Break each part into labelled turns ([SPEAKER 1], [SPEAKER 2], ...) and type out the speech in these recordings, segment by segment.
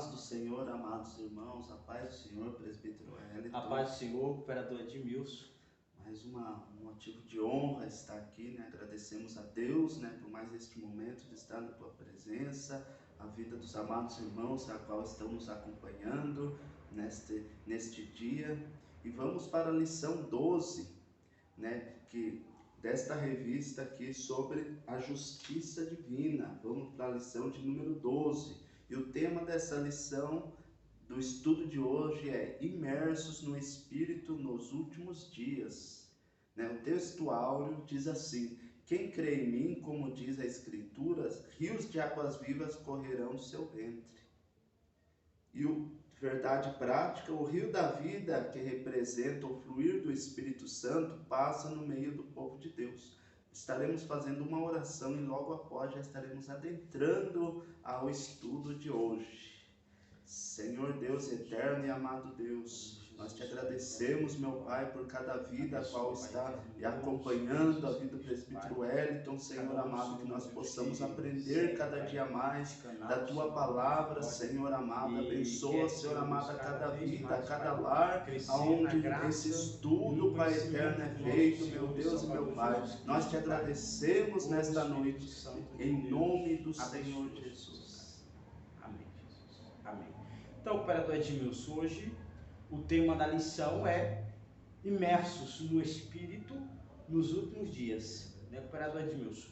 [SPEAKER 1] paz do Senhor, amados irmãos, a paz do Senhor, presbítero Wellington.
[SPEAKER 2] A paz do Senhor, operador Edmilson.
[SPEAKER 1] Mais um motivo de honra estar aqui, né? Agradecemos a Deus, né, por mais este momento de estar na tua presença, a vida dos amados irmãos, a qual estão nos acompanhando neste dia. E vamos para a lição 12, né, desta revista aqui sobre a justiça divina. Vamos para a lição de número 12. E o tema dessa lição do estudo de hoje é Imersos no Espírito nos últimos dias. O texto áureo diz assim: quem crê em mim, como diz a Escritura, rios de águas vivas correrão do seu ventre. E verdade prática, o rio da vida, que representa o fluir do Espírito Santo, passa no meio do povo de Deus. Estaremos fazendo uma oração e logo após já estaremos adentrando ao estudo de hoje. Senhor Deus eterno e amado Deus, nós te agradecemos, meu Pai, por cada vida a qual está acompanhando a vida do presbítero Wellington, Senhor amado, que nós possamos aprender cada dia mais da tua palavra, Senhor amado. Abençoa, Senhor amado, a cada vida, a cada lar, aonde esse estudo, Pai eterno, é feito, meu Deus e meu Pai. Nós te agradecemos nesta noite, em nome do Senhor Jesus.
[SPEAKER 2] Amém, Jesus. Amém. Então, operador Edmilson, hoje o tema da lição é Imersos no Espírito nos últimos dias, né, operador Edmilson?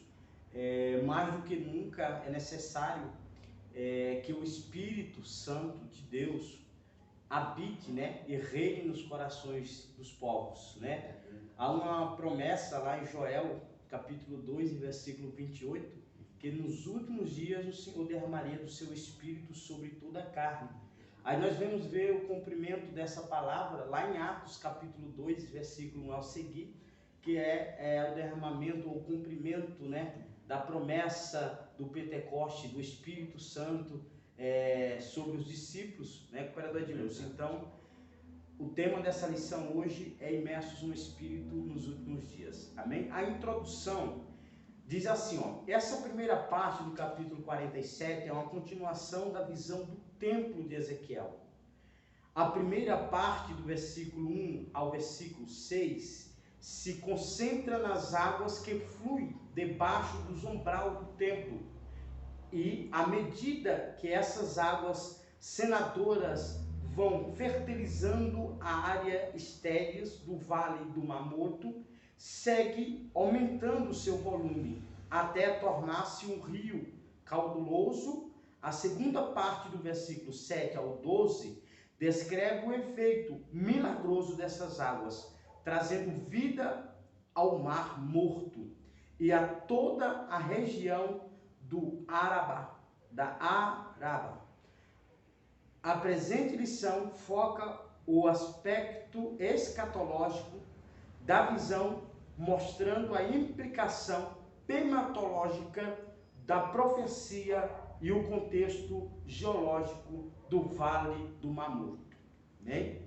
[SPEAKER 2] Mais do que nunca é necessário que o Espírito Santo de Deus habite, né, e reine nos corações dos povos, né? Há uma promessa lá em Joel, capítulo 2, versículo 28, que nos últimos dias o Senhor derramaria do seu Espírito sobre toda a carne. Aí nós vamos ver o cumprimento dessa palavra lá em Atos capítulo 2, versículo 1 ao seguir, que é o derramamento ou cumprimento, né, da promessa do Pentecoste, do Espírito Santo sobre os discípulos, né, operador Edmilson. Então, o tema dessa lição hoje é Imersos no Espírito nos últimos dias. Amém? A introdução diz assim, essa primeira parte do capítulo 47 é uma continuação da visão do templo de Ezequiel. A primeira parte do versículo 1 ao versículo 6 se concentra nas águas que fluem debaixo do umbral do templo. E à medida que essas águas senadoras vão fertilizando a área estéril do Vale do Mar Morto, segue aumentando o seu volume até tornar-se um rio caudaloso. A segunda parte do versículo 7 ao 12 descreve o efeito milagroso dessas águas, trazendo vida ao Mar Morto e a toda a região do Arabá, da Araba. A presente lição foca o aspecto escatológico da visão, mostrando a implicação pematológica da profecia e o contexto geológico do Vale do Mar Morto. Amém?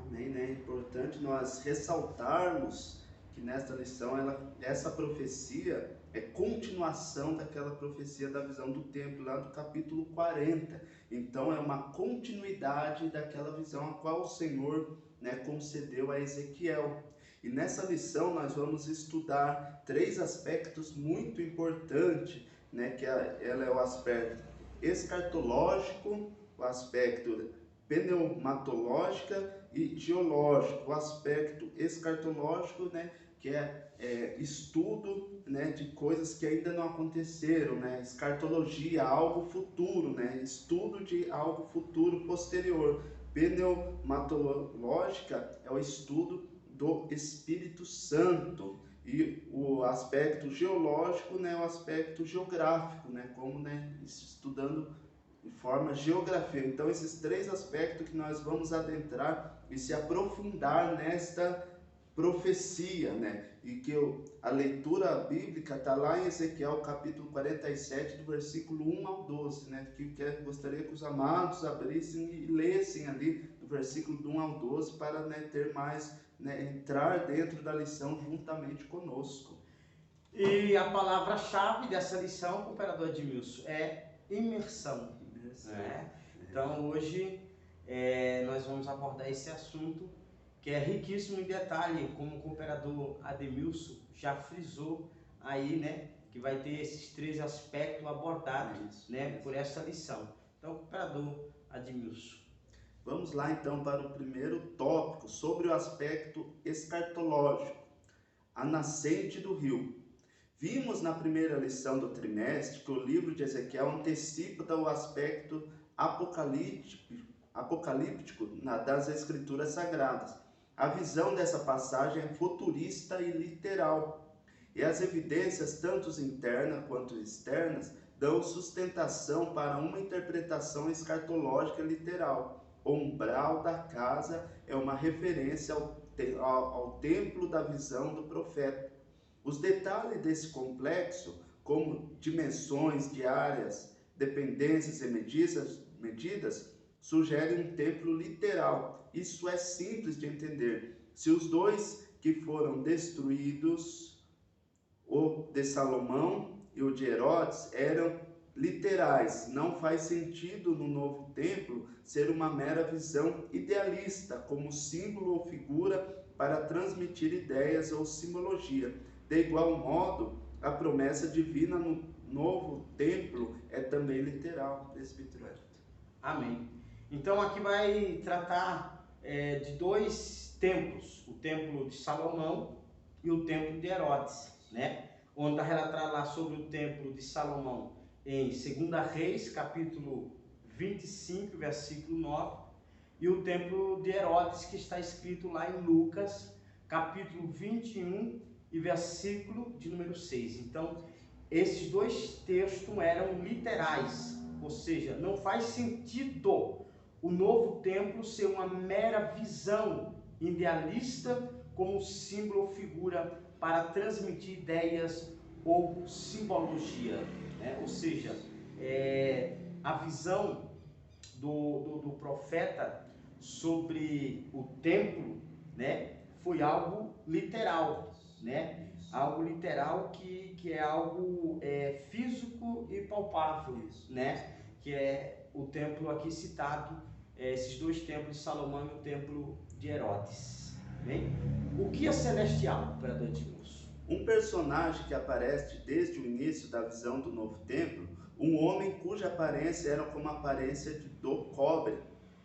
[SPEAKER 1] Amém, né? É importante nós ressaltarmos que nesta lição essa profecia é continuação daquela profecia da visão do templo, lá do capítulo 40. Então é uma continuidade daquela visão a qual o Senhor, né, concedeu a Ezequiel. E nessa lição nós vamos estudar três aspectos muito importantes, né, que ela é o aspecto escatológico, o aspecto pneumatológico e geológico. O aspecto escatológico, né, que é estudo, né, de coisas que ainda não aconteceram, né, escatologia, algo futuro, né, estudo de algo futuro posterior. Pneumatológica é o estudo do Espírito Santo. E o aspecto geológico, né, o aspecto geográfico, né, como, né, estudando de forma geografia. Então esses três aspectos que nós vamos adentrar e se aprofundar nesta profecia, né? E que a leitura bíblica está lá em Ezequiel capítulo 47, do versículo 1 ao 12, né? Que gostaria que os amados abrissem e lessem ali do versículo 1 ao 12 para, né, ter mais, né, entrar dentro da lição juntamente conosco.
[SPEAKER 2] E a palavra-chave dessa lição, operador Edmilson, é imersão. Né? Então hoje nós vamos abordar esse assunto que é riquíssimo em detalhe, como o cooperador Ademilson já frisou aí, né? Que vai ter esses 3 aspectos abordados, né? Por essa lição. Então, cooperador Ademilson.
[SPEAKER 1] Vamos lá então para o primeiro tópico, sobre o aspecto escatológico, a nascente do rio. Vimos na primeira lição do trimestre que o livro de Ezequiel antecipa o aspecto apocalíptico das escrituras sagradas. A visão dessa passagem é futurista e literal, e as evidências, tanto internas quanto externas, dão sustentação para uma interpretação escatológica literal. O umbral da casa é uma referência ao templo da visão do profeta. Os detalhes desse complexo, como dimensões de áreas, dependências e medidas, sugerem um templo literal. Isso é simples de entender. Se os 2 que foram destruídos, o de Salomão e o de Herodes, eram literais, não faz sentido no novo templo ser uma mera visão idealista, como símbolo ou figura para transmitir ideias ou simbologia. De igual modo, a promessa divina no novo templo é também literal, presbítero.
[SPEAKER 2] Amém. Então aqui vai tratar de 2 templos, o templo de Salomão e o templo de Herodes, né? Onde está relatado lá sobre o templo de Salomão em 2 Reis, capítulo 25, versículo 9, e o templo de Herodes, que está escrito lá em Lucas, capítulo 21 e versículo de número 6. Então, esses 2 textos eram literais, ou seja, não faz sentido o novo templo ser uma mera visão idealista como símbolo ou figura para transmitir ideias ou simbologia, né? Ou seja, a visão do profeta sobre o templo, né, foi algo literal, né? Algo literal que é algo físico e palpável, né? Que é o templo aqui citado, esses 2 templos de Salomão e o templo de Herodes. Bem? O que é celestial, operador Edmilson?
[SPEAKER 1] Um personagem que aparece desde o início da visão do novo templo, um homem cuja aparência era como a aparência do cobre,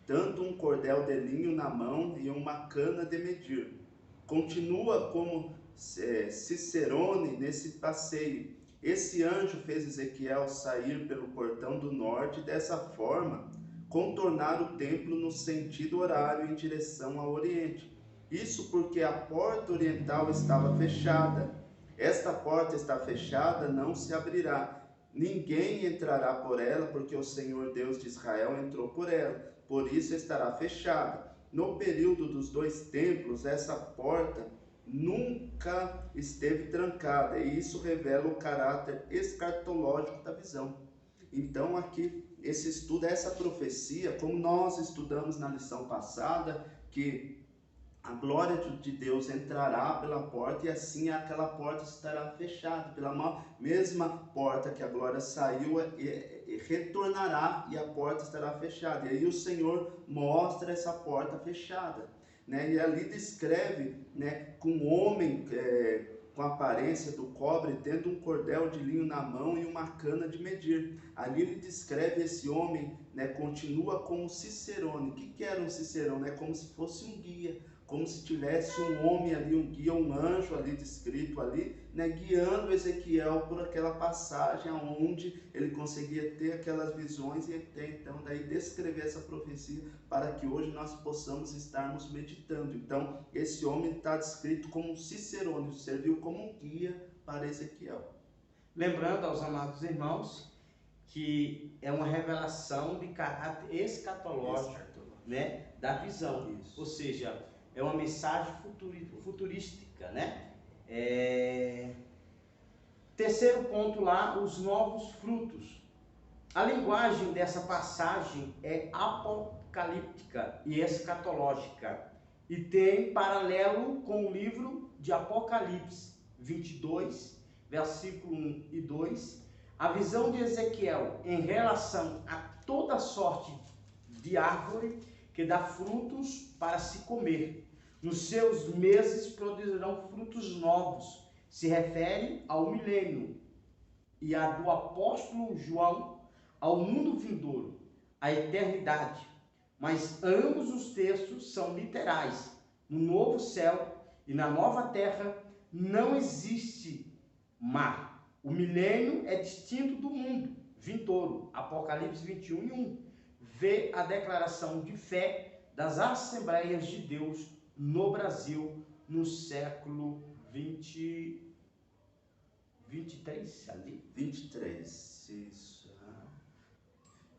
[SPEAKER 1] tanto um cordel de linho na mão e uma cana de medir. Continua como Cicerone nesse passeio. Esse anjo fez Ezequiel sair pelo portão do norte e dessa forma contornar o templo no sentido horário em direção ao oriente. Isso porque a porta oriental estava fechada. Esta porta está fechada, não se abrirá. Ninguém entrará por ela, porque o Senhor Deus de Israel entrou por ela. Por isso estará fechada. No período dos 2 templos, essa porta nunca esteve trancada, e isso revela o caráter escatológico da visão. Então aqui, esse estudo, essa profecia, como nós estudamos na lição passada, que a glória de Deus entrará pela porta e assim aquela porta estará fechada. Pela mesma porta que a glória saiu, retornará e a porta estará fechada. E aí o Senhor mostra essa porta fechada, né? E ali descreve, né, com um homem com a aparência do cobre, tendo um cordel de linho na mão e uma cana de medir. Ali ele descreve esse homem, né, continua como Cicerone. O que era um Cicerone? É como se fosse um guia, como se tivesse um homem ali, um guia, um anjo ali descrito ali, né, guiando Ezequiel por aquela passagem onde ele conseguia ter aquelas visões e até então daí descrever essa profecia para que hoje nós possamos estarmos meditando. Então esse homem está descrito como um Cicerone, serviu como um guia para Ezequiel.
[SPEAKER 2] Lembrando aos amados irmãos que é uma revelação de caráter escatológico, né, da visão. Isso. Ou seja, é uma mensagem futurística, né? Terceiro ponto lá, os novos frutos. A linguagem dessa passagem é apocalíptica e escatológica e tem paralelo com o livro de Apocalipse 22, versículo 1 e 2. A visão de Ezequiel em relação a toda sorte de árvore que dá frutos para se comer. Nos seus meses produzirão frutos novos. Se refere ao milênio. E a do apóstolo João ao mundo vindouro, à eternidade. Mas ambos os textos são literais. No novo céu e na nova terra não existe mar. O milênio é distinto do mundo vindouro. Apocalipse 21:1. Vê a declaração de fé das Assembleias de Deus no Brasil no século 23 ali.
[SPEAKER 1] 23, isso.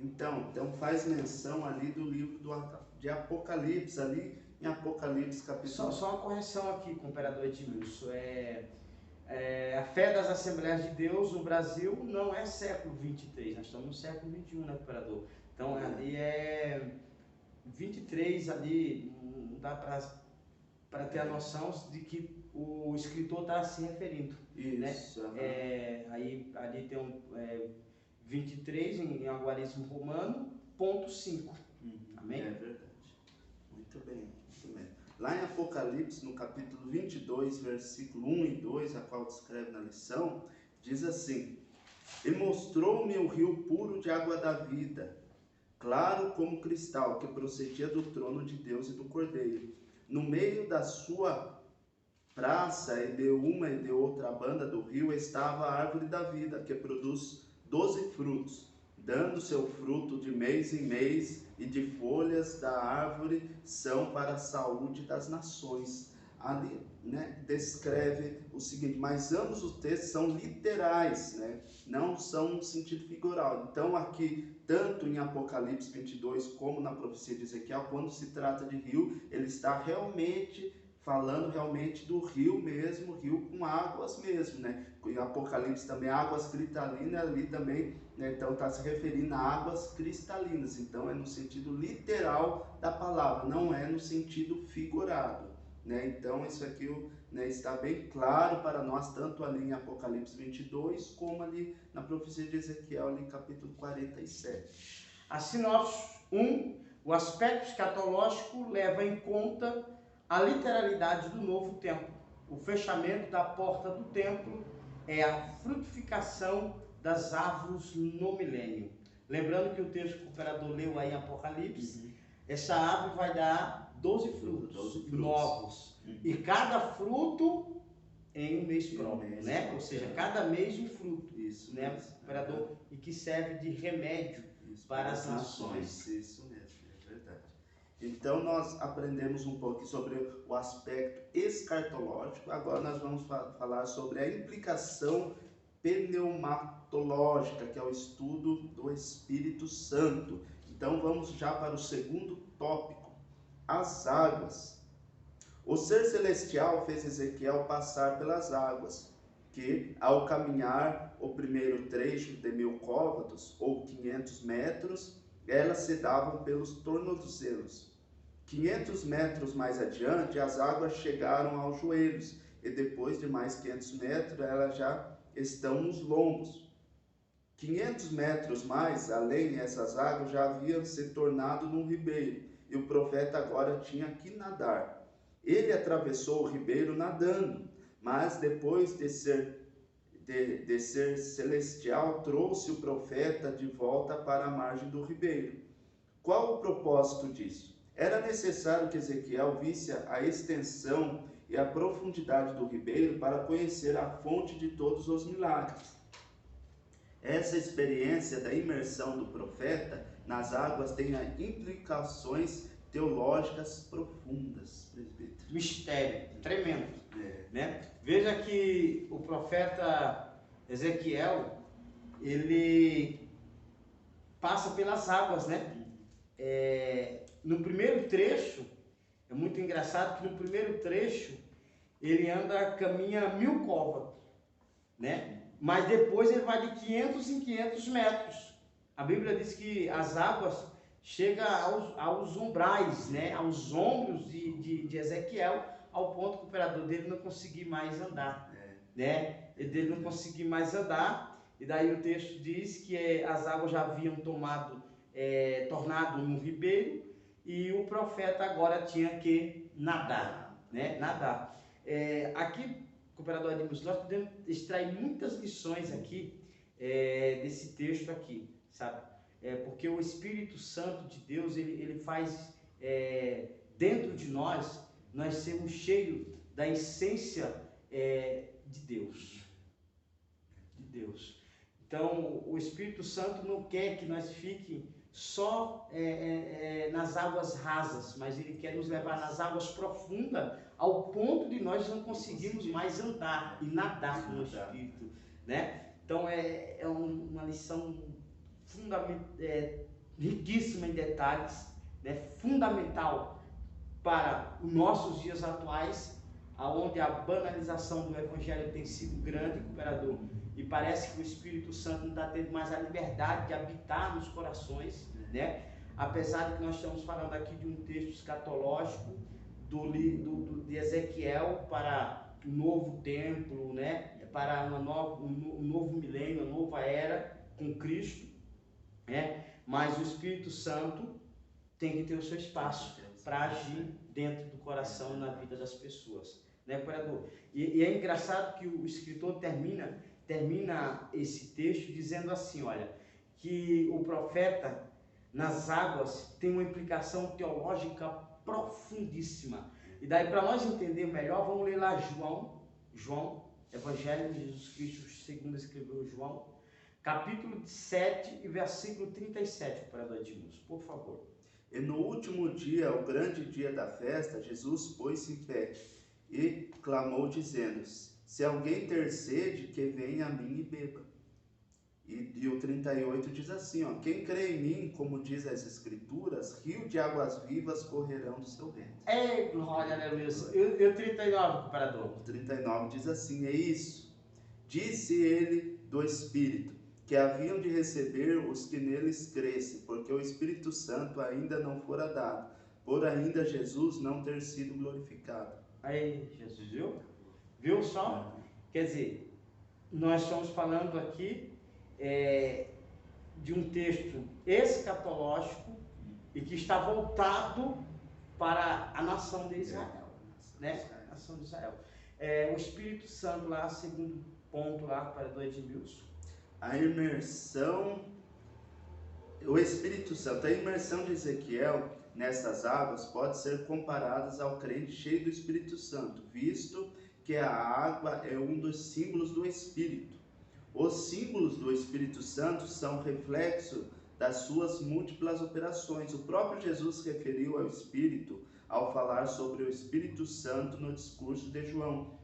[SPEAKER 1] Então faz menção ali do livro de Apocalipse, ali em Apocalipse capítulo...
[SPEAKER 2] Só uma correção aqui, comperador Edmilson. A fé das Assembleias de Deus no Brasil não é século 23, nós estamos no século 21, né, comperador? Então ali é 23, ali não dá para ter a noção de que o escritor está se referindo.
[SPEAKER 1] Isso.
[SPEAKER 2] Né? Ali tem 23 em algarismo romano, ponto 5. Amém?
[SPEAKER 1] É verdade. Muito bem. Lá em Apocalipse, no capítulo 22, versículo 1 e 2, a qual descreve na lição, diz assim: E mostrou-me o rio puro de água da vida, claro como cristal, que procedia do trono de Deus e do Cordeiro. No meio da sua praça, e de uma e de outra banda do rio, estava a árvore da vida, que produz 12 frutos, dando seu fruto de mês em mês, e de folhas da árvore são para a saúde das nações. Ali, né, descreve o seguinte, mas ambos os textos são literais, né, não são no sentido figurado. Então aqui, tanto em Apocalipse 22 como na profecia de Ezequiel, quando se trata de rio, ele está realmente falando do rio mesmo, rio com águas mesmo, né? Em Apocalipse também águas cristalinas, ali também, né? Então está se referindo a águas cristalinas, então é no sentido literal da palavra, não é no sentido figurado, né? Então isso aqui, né, está bem claro para nós, tanto ali em Apocalipse 22, como ali na profecia de Ezequiel, ali capítulo 47.
[SPEAKER 2] A sinopse 1, o aspecto escatológico leva em conta a literalidade do novo templo. O fechamento da porta do templo é a frutificação das árvores no milênio. Lembrando que o texto que o operador leu aí em Apocalipse, essa árvore vai dar 12 frutos novos. E cada fruto em um mês próprio, né? Ou seja, cada mês um fruto.
[SPEAKER 1] Isso,
[SPEAKER 2] né, operador? E que serve de remédio para as nações.
[SPEAKER 1] Isso mesmo, é verdade. Então nós aprendemos um pouco sobre o aspecto escatológico. Agora nós vamos falar sobre a implicação pneumatológica, que é o estudo do Espírito Santo. Então vamos já para o segundo tópico, as águas. O ser celestial fez Ezequiel passar pelas águas, que ao caminhar o primeiro trecho de 1000 côvados, ou 500 metros, elas se davam pelos tornozelos. 500 metros mais adiante, as águas chegaram aos joelhos, e depois de mais 500 metros, elas já estão nos lombos. 500 metros mais além, essas águas já haviam se tornado num ribeiro, e o profeta agora tinha que nadar. Ele atravessou o ribeiro nadando, mas depois de ser celestial, trouxe o profeta de volta para a margem do ribeiro. Qual o propósito disso? Era necessário que Ezequiel visse a extensão e a profundidade do ribeiro para conhecer a fonte de todos os milagres. Essa experiência da imersão do profeta nas águas tem implicações teológicas profundas, presbítero.
[SPEAKER 2] Mistério, tremendo. Né? Veja que o profeta Ezequiel, ele passa pelas águas, né? No primeiro trecho, é muito engraçado que no primeiro trecho, ele caminha 1000 côvados, né? Mas depois ele vai de 500 em 500 metros. A Bíblia diz que as águas chegam aos umbrais, né? Aos ombros de Ezequiel, ao ponto que o operador dele não conseguir mais andar, né? Ele não conseguir mais andar, e daí o texto diz que as águas já haviam tomado tornado num ribeiro, e o profeta agora tinha que nadar, né? Nadar. Aqui, cooperador Edmilson, nós podemos extrair muitas lições aqui desse texto aqui, sabe? Porque o Espírito Santo de Deus, ele faz dentro de nós sermos cheios da essência de Deus. De Deus. Então, o Espírito Santo não quer que nós fiquem só nas águas rasas, mas ele quer nos levar nas águas profundas, ao ponto de nós não conseguirmos mais andar e nadar no Espírito, né? Então, uma lição riquíssima em detalhes, né? Fundamental para os nossos dias atuais, onde a banalização do Evangelho tem sido grande, cooperador, e parece que o Espírito Santo não está tendo mais a liberdade de habitar nos corações, né? Apesar de que nós estamos falando aqui de um texto escatológico de Ezequiel para o novo templo, né? Para um novo milênio, uma nova era com Cristo, né? Mas o Espírito Santo tem que ter o seu espaço para agir dentro do coração e na vida das pessoas, né, cooperador? E é engraçado que o escritor termina esse texto dizendo assim, olha, que o profeta nas águas tem uma implicação teológica profundíssima. E daí, para nós entender melhor, vamos ler lá João, Evangelho de Jesus Cristo, segundo escreveu João, capítulo 7 e versículo 37, cooperador Edmilson, por favor.
[SPEAKER 1] E no último dia, o grande dia da festa, Jesus pôs-se em pé e clamou, dizendo: se alguém ter sede, que venha a mim e beba. E o 38 diz assim, ó: quem crê em mim, como diz as Escrituras, rio de águas vivas correrão do seu ventre.
[SPEAKER 2] Glória a Deus. E o 39, cooperador?
[SPEAKER 1] O 39 diz assim: é isso. Disse ele do Espírito, que haviam de receber os que neles crescem, porque o Espírito Santo ainda não fora dado, por ainda Jesus não ter sido glorificado.
[SPEAKER 2] Aí, Jesus, viu só? Quer dizer, nós estamos falando aqui de um texto escatológico e que está voltado para a nação de Israel, né? A nação de Israel. O Espírito Santo lá, segundo ponto lá para o Edmilson.
[SPEAKER 1] A imersão, o Espírito Santo, a imersão de Ezequiel nessas águas pode ser comparada ao crente cheio do Espírito Santo, visto que a água é um dos símbolos do Espírito. Os símbolos do Espírito Santo são reflexo das suas múltiplas operações. O próprio Jesus referiu ao Espírito ao falar sobre o Espírito Santo no discurso de João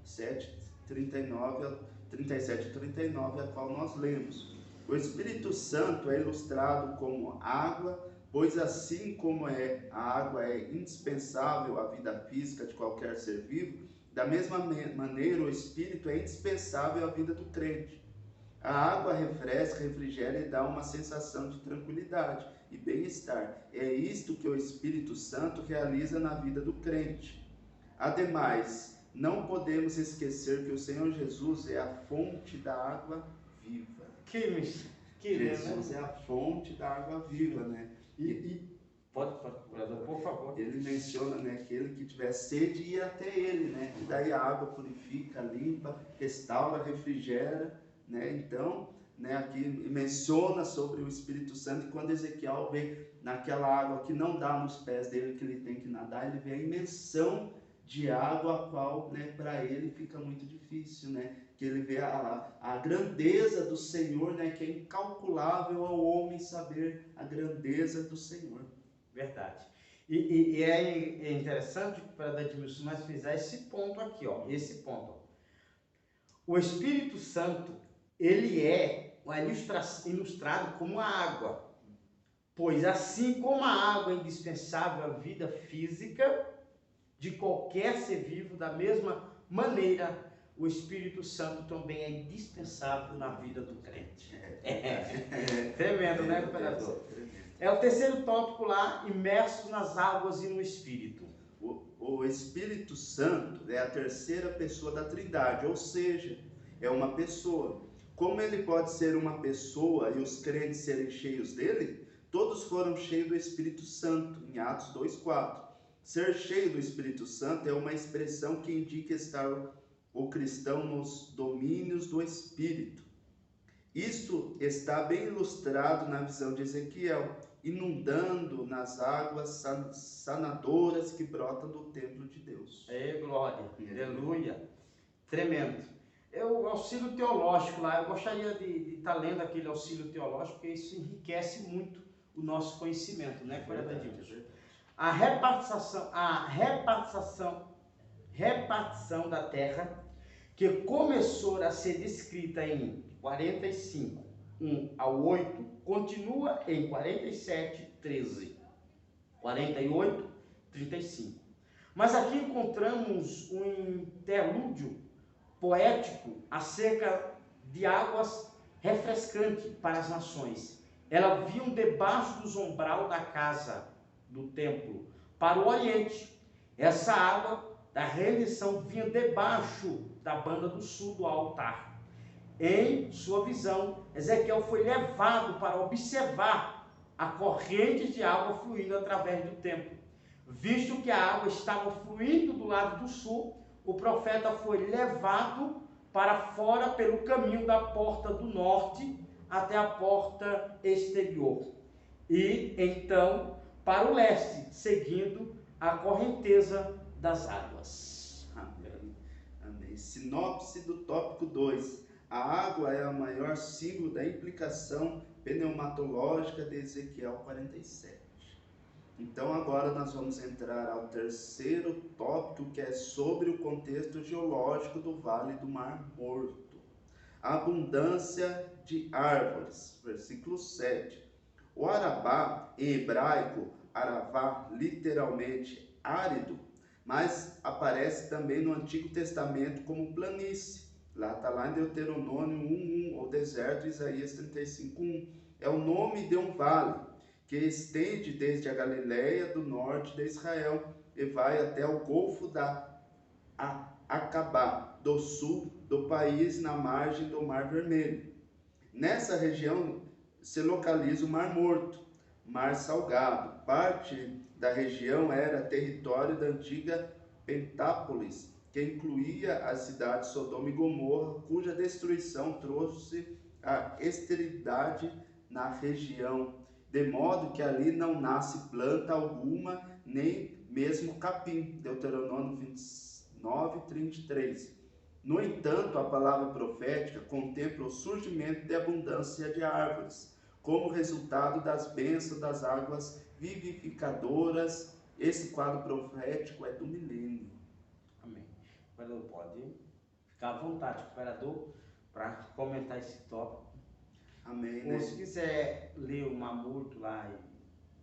[SPEAKER 1] 37 e 39, a qual nós lemos. O Espírito Santo é ilustrado como água, pois assim como a água é indispensável à vida física de qualquer ser vivo, da mesma maneira o Espírito é indispensável à vida do crente. A água refresca, refrigera e dá uma sensação de tranquilidade e bem-estar. É isto que o Espírito Santo realiza na vida do crente. Ademais, não podemos esquecer que o Senhor Jesus é a fonte da água viva. Jesus é a fonte da água viva, né?
[SPEAKER 2] Pode, por favor.
[SPEAKER 1] Ele menciona, né, que aquele que tiver sede ia até ele, né? E daí a água purifica, limpa, restaura, refrigera, né? Então, né, aqui menciona sobre o Espírito Santo, e quando Ezequiel vê naquela água que não dá nos pés dele, que ele tem que nadar, ele vê a imensão de água, a qual, né, para ele fica muito difícil, né? Que ele vê a grandeza do Senhor, né, que é incalculável ao homem saber a grandeza do Senhor.
[SPEAKER 2] Verdade. E é interessante para Edmilson nós fizer esse ponto aqui, ó, esse ponto. Ó. O Espírito Santo, ele é ilustrado como a água, pois assim como a água é indispensável à vida física de qualquer ser vivo, da mesma maneira, o Espírito Santo também é indispensável na vida do crente. Tremendo, né, cooperador? É o terceiro tópico lá, imersos nas águas e no Espírito.
[SPEAKER 1] O Espírito Santo é a terceira pessoa da Trindade, ou seja, é uma pessoa. Como ele pode ser uma pessoa e os crentes serem cheios dele? todos foram cheios do Espírito Santo, em Atos 2:4. Ser cheio do Espírito Santo é uma expressão que indica estar o cristão nos domínios do Espírito. Isto está bem ilustrado na visão de Ezequiel, inundando nas águas sanadoras que brotam do templo de Deus.
[SPEAKER 2] Glória, aleluia, tremendo. O auxílio teológico lá, eu gostaria de estar lendo aquele auxílio teológico, porque isso enriquece muito o nosso conhecimento, né? A repartição da terra, que começou a ser descrita em 45, 1 ao 8, continua em 47, 13, 48, 35. Mas aqui encontramos um interlúdio poético acerca de águas refrescantes para as nações. Elas vinham debaixo do umbral da casa do templo para o oriente. Essa água da remissão vinha debaixo da banda do sul do altar. Em sua visão, Ezequiel foi levado para observar a corrente de água fluindo através do templo. Visto que a água estava fluindo do lado do sul, o profeta foi levado para fora pelo caminho da porta do norte até a porta exterior. E então para o leste, seguindo a correnteza das águas.
[SPEAKER 1] Amém. Amém. Sinopse do tópico 2. A água é o maior símbolo da implicação pneumatológica de Ezequiel 47. Então agora nós vamos entrar ao terceiro tópico, que é sobre o contexto geológico do Vale do Mar Morto. A abundância de árvores. Versículo 7. O Arabá, em hebraico, Aravá, literalmente árido, mas aparece também no Antigo Testamento como planície. Está lá em Deuteronômio 1:1, o deserto, Isaías 35:1. É o nome de um vale que estende desde a Galileia do norte de Israel e vai até o Golfo da Acabá, do sul do país, na margem do Mar Vermelho. Nessa região se localiza o Mar Morto, Mar Salgado. Parte da região era território da antiga Pentápolis, que incluía a cidade de Sodoma e Gomorra, cuja destruição trouxe a esterilidade na região, de modo que ali não nasce planta alguma, nem mesmo capim. Deuteronômio 29:33. No entanto, a palavra profética contempla o surgimento de abundância de árvores, como resultado das bênçãos das águas vivificadoras. Esse quadro profético é do milênio.
[SPEAKER 2] Amém. O imperador pode ficar à vontade, imperador, para comentar esse tópico.
[SPEAKER 1] Amém.
[SPEAKER 2] Ou se quiser ler o Mar Morto lá,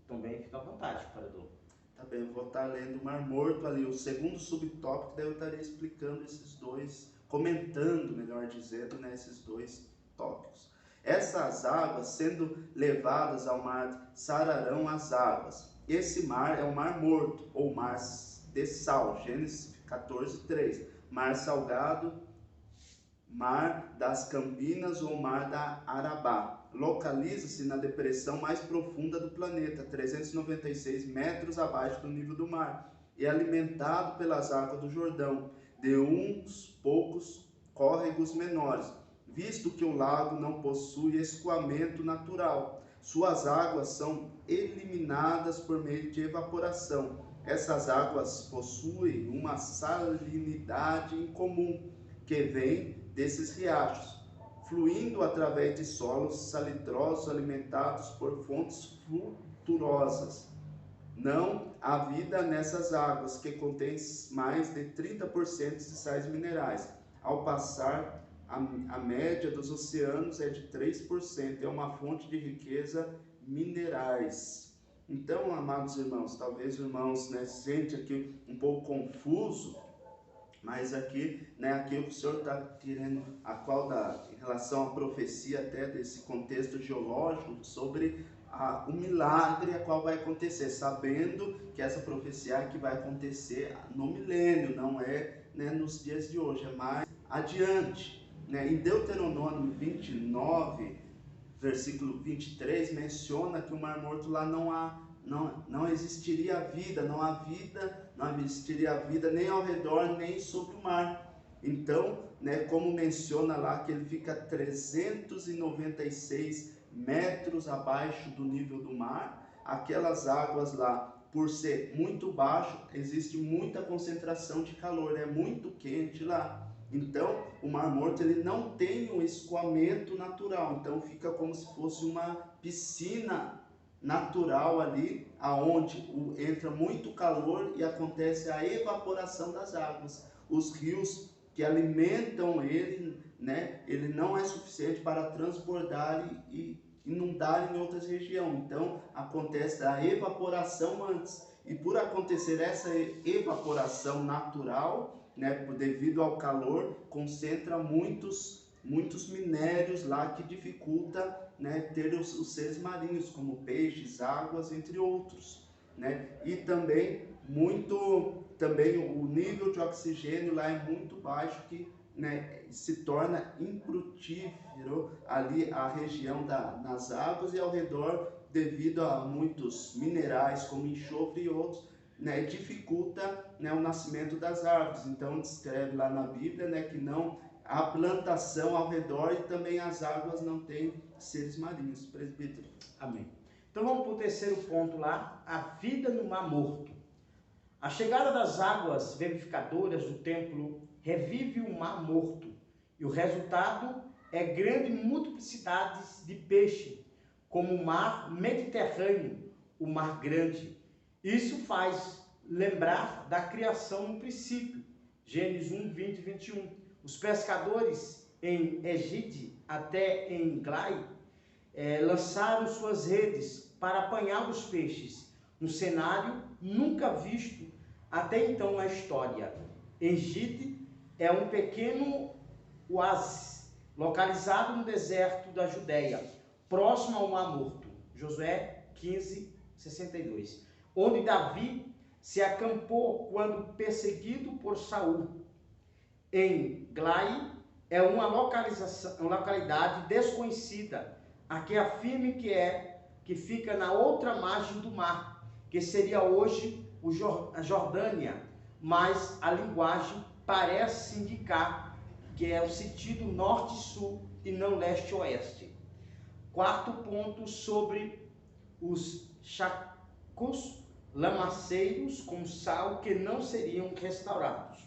[SPEAKER 2] também fica à vontade, imperador.
[SPEAKER 1] Tá bem, eu vou estar lendo o Mar Morto ali, o segundo subtópico, daí eu estarei explicando esses dois, comentando, melhor dizendo, né, esses dois tópicos. Essas águas, sendo levadas ao mar, sararão as águas. Esse mar é o Mar Morto, ou Mar de Sal, Gênesis 14:3. Mar Salgado, Mar das Campinas ou Mar da Arabá. Localiza-se na depressão mais profunda do planeta, 396 metros abaixo do nível do mar, e é alimentado pelas águas do Jordão, de uns poucos córregos menores, visto que o lago não possui escoamento natural. Suas águas são eliminadas por meio de evaporação. Essas águas possuem uma salinidade incomum, que vem desses riachos, fluindo através de solos salitrosos alimentados por fontes fluturosas. Não há vida nessas águas, que contêm mais de 30% de sais minerais. Ao passar, a média dos oceanos é de 3%, é uma fonte de riqueza minerais. Então, amados irmãos, talvez os irmãos, né, se sentem aqui um pouco confuso, mas aqui, né, aqui o Senhor está querendo, em relação à profecia até desse contexto geológico, sobre o milagre a qual vai acontecer, sabendo que essa profecia é que vai acontecer no milênio, não é, né, nos dias de hoje, é mais adiante. Né? Em Deuteronômio 29, versículo 23 menciona que o Mar Morto lá não existiria vida, não existiria vida nem ao redor, nem sobre o mar. Então, né, como menciona lá que ele fica 396 metros abaixo do nível do mar, aquelas águas lá, por ser muito baixo, existe muita concentração de calor, é muito quente lá. Então, o Mar Morto ele não tem um escoamento natural, então fica como se fosse uma piscina natural ali, aonde entra muito calor e acontece a evaporação das águas. Os rios que alimentam ele, né, ele não é suficiente para transbordar e inundar em outras regiões. Então, acontece a evaporação antes. E por acontecer essa evaporação natural, né, devido ao calor, concentra muitos minérios lá que dificulta, né, ter os seres marinhos, como peixes, águas, entre outros, né? E também o nível de oxigênio lá é muito baixo, que, né, se torna infrutífero ali a região nas águas e ao redor, devido a muitos minerais como enxofre e outros, né, dificulta, né, o nascimento das árvores. Então descreve lá na Bíblia, né, que não há plantação ao redor e também as águas não têm seres marinhos. Presbítero.
[SPEAKER 2] Amém. Então vamos para o terceiro ponto lá, a vida no Mar Morto. A chegada das águas vivificadoras do templo revive o Mar Morto, e o resultado é grande multiplicidade de peixe, como o Mar Mediterrâneo, o Mar Grande. Isso faz lembrar da criação no princípio, Gênesis 1, 20 e 21. Os pescadores em Egito, até em Glai, lançaram suas redes para apanhar os peixes, um cenário nunca visto até então na história. Egito é um pequeno oásis localizado no deserto da Judéia, próximo ao Mar Morto, Josué 15, 62, onde Davi se acampou quando perseguido por Saul. Em Glai é uma localidade desconhecida, a que afirme que fica na outra margem do mar, que seria hoje a Jordânia, mas a linguagem parece indicar que é o sentido norte-sul e não leste-oeste. Quarto ponto sobre os chacos lamaceiros com sal que não seriam restaurados.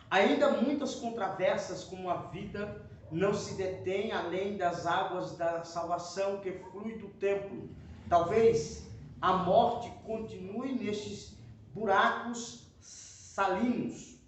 [SPEAKER 2] Ainda muitas controvérsias, como a vida não se detém além das águas da salvação que flui do templo. Talvez a morte continue nestes buracos salinos.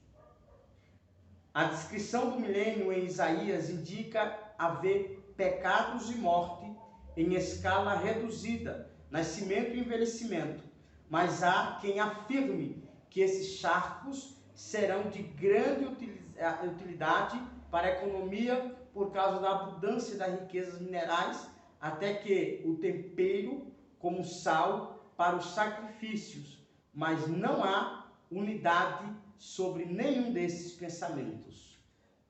[SPEAKER 2] A descrição do milênio em Isaías indica haver pecados e morte em escala reduzida, nascimento e envelhecimento. Mas há quem afirme que esses charcos serão de grande utilidade para a economia por causa da abundância das riquezas minerais, até que o tempero como sal para os sacrifícios. Mas não há unidade sobre nenhum desses pensamentos.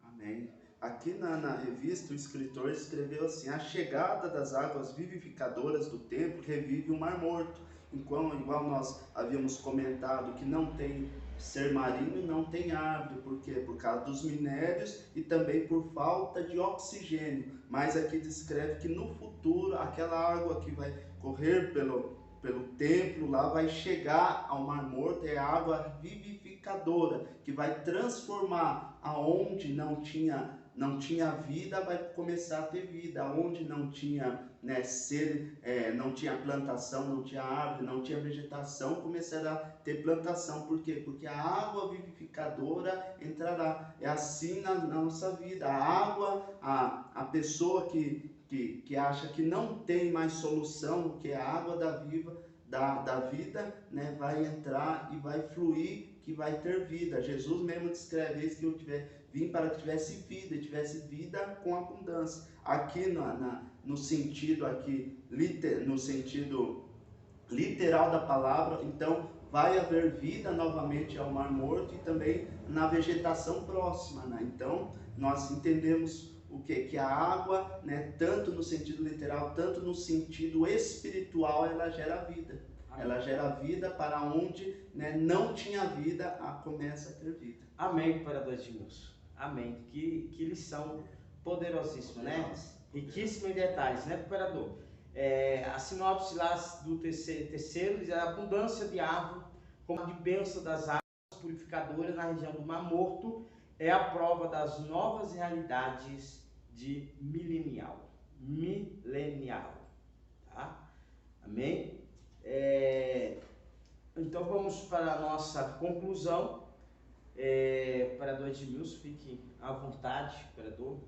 [SPEAKER 1] Amém. Aqui na revista, o escritor escreveu assim: a chegada das águas vivificadoras do templo revive o Mar Morto. Igual nós havíamos comentado que não tem ser marinho, não tem árvore. Por quê? Por causa dos minérios e também por falta de oxigênio. Mas aqui descreve que no futuro, aquela água que vai correr pelo templo lá vai chegar ao Mar Morto, é água vivificadora, que vai transformar aonde não tinha vida, vai começar a ter vida. Aonde não tinha, né, não tinha plantação, não tinha árvore, não tinha vegetação, começará a ter plantação. Por quê? Porque a água vivificadora entrará. É assim na nossa vida. A água, a pessoa que acha que não tem mais solução, que é a água da vida, né, vai entrar e vai fluir, que vai ter vida. Jesus mesmo descreve isso, que eu vim para que tivesse vida com abundância. Aqui no sentido literal da palavra, então vai haver vida novamente ao Mar Morto e também na vegetação próxima, né? Então nós entendemos o quê? Que a água, né, tanto no sentido literal, tanto no sentido espiritual, ela gera vida.
[SPEAKER 2] Amém.
[SPEAKER 1] Ela gera vida para onde, né, não tinha vida, começa a ter vida.
[SPEAKER 2] Amém, Imperador Edmilson. Amém. Que lição poderosíssima, né? Riquíssima em detalhes, né, Imperador? A sinopse lá do terceiro diz a abundância de árvore, como a de bênção das águas purificadoras na região do Mar Morto, é a prova das novas realidades de milenial, tá? Amém? Então vamos para a nossa conclusão. Imperador Edmilson, fique à vontade, Imperador.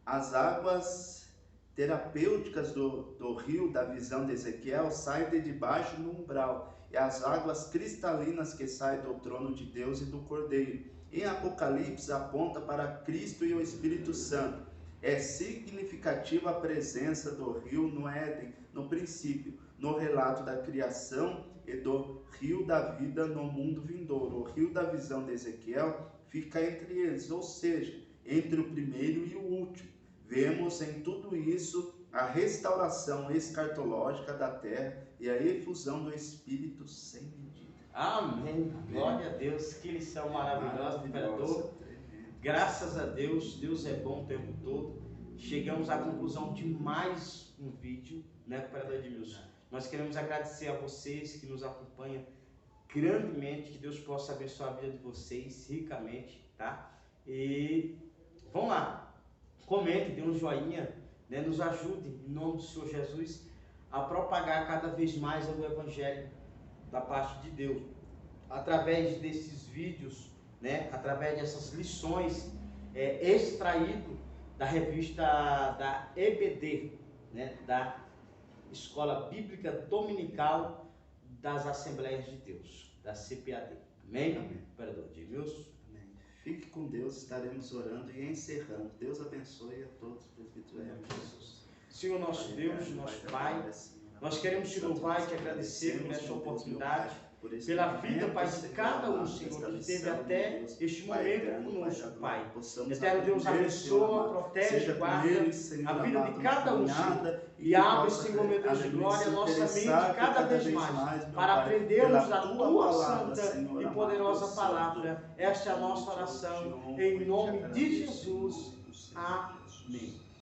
[SPEAKER 1] As águas terapêuticas do rio da visão de Ezequiel saem de debaixo do umbral, e as águas cristalinas que saem do trono de Deus e do Cordeiro. Em Apocalipse aponta para Cristo e o Espírito Santo. É significativa a presença do rio no Éden, no princípio, no relato da criação, e do rio da vida no mundo vindouro. O rio da visão de Ezequiel fica entre eles, ou seja, entre o primeiro e o último. Vemos em tudo isso a restauração escatológica da terra e a efusão do Espírito sem medida.
[SPEAKER 2] Amém. Glória a Deus. Que lição maravilhosa, Imperador. Graças a Deus, Deus é bom o tempo todo. Chegamos à conclusão de mais um vídeo, né, Imperador Edmilson? Nós queremos agradecer a vocês que nos acompanham grandemente, que Deus possa abençoar a vida de vocês ricamente, tá? E vamos lá, comente, dê um joinha, né? Nos ajude, em nome do Senhor Jesus, a propagar cada vez mais o Evangelho da parte de Deus, através desses vídeos, né? Através dessas lições extraído da revista da EBD, né? Da Escola Bíblica Dominical das Assembleias de Deus, da CPAD. Amém? Amém. Imperador Edmilson.
[SPEAKER 1] Amém. Fique com Deus, estaremos orando e encerrando. Deus abençoe a todos os presbíteros de Jesus.
[SPEAKER 2] Senhor nosso Deus, nosso Pai, nós queremos te louvar e te agradecer por essa oportunidade, pela vida, Pai, de cada um, Senhor, que esteve até este momento conosco, Pai. Eterno Deus, abençoa, protege, guarda a vida de cada um, Senhor, e abre, Senhor, meu Deus de glória, a nossa mente cada vez mais, para aprendermos da Tua santa e poderosa palavra. Esta é a nossa oração, em nome de Jesus. Amém.